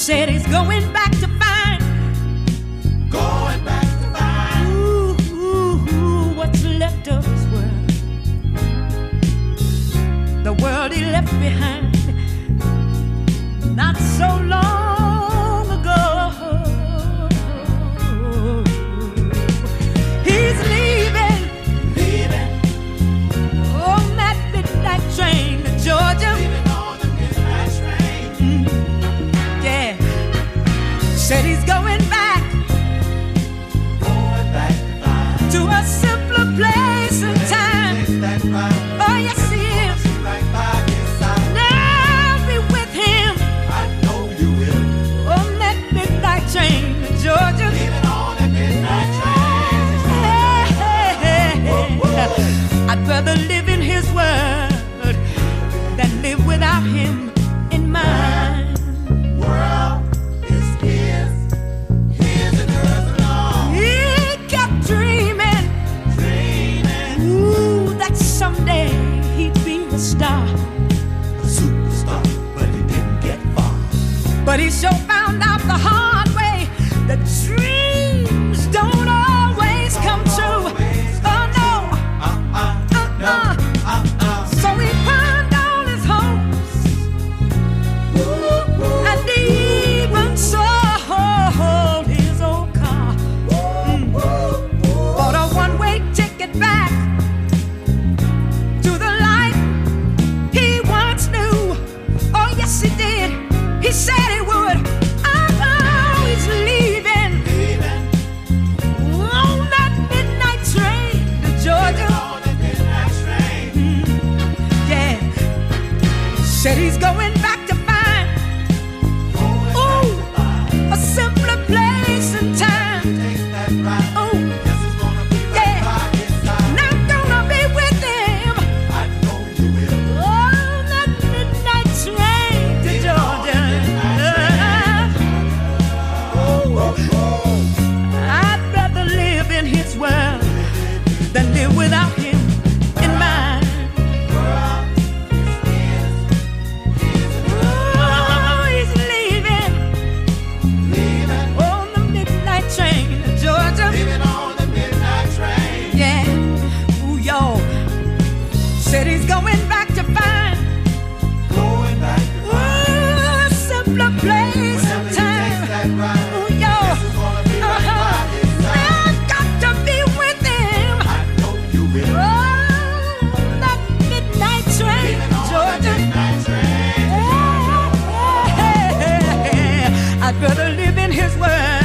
said he's going back to find. Going back to find. Ooh, what's left of his world. The world he left behind not so long ago. He's leaving on that midnight train to Georgia. Leaving on the midnight train. Yeah, said he's going back Going back to find. to a simpler place and time. Takes that ride. Oh yes he is. Right by his side. Now be with him I know you will. on that midnight train to Georgia. Leaving on the midnight train. Hey, I'd rather live in his word than live without him in mine. World is his. His and hers alone. He kept dreaming, Dreaming. ooh, that someday he'd be a star. A superstar, but he didn't get far. But he sure found out the hard way that dreams don't always come true. Oh no, so he pawned all his hopes and even sold his old car. Bought a one-way ticket back to the life he once knew. Oh yes he did. He said he would. Oh, he's leaving Leaving on that midnight train to Georgia. on the midnight train. Yeah, said he's going back to find, ooh, a simpler place and time. Takes that ride. Oh, Guess it's gonna be right yeah, by his side. not gonna be with him I know you will. on that midnight train to Georgia. I'd rather live in his world than live without him in mine. Oh, he's leaving Leaving, on the midnight train to Georgia. leaving on the midnight train. Yeah, ooh, y'all. Said he's going back to find, Going back to ooh, a simpler place and whenever he takes time. that ride. Ooh, y'all. Guess it's gonna be right by his side. I've got to be with him I know you will. on that midnight train Leaving to on the Georgia. midnight train. I'd rather live in his world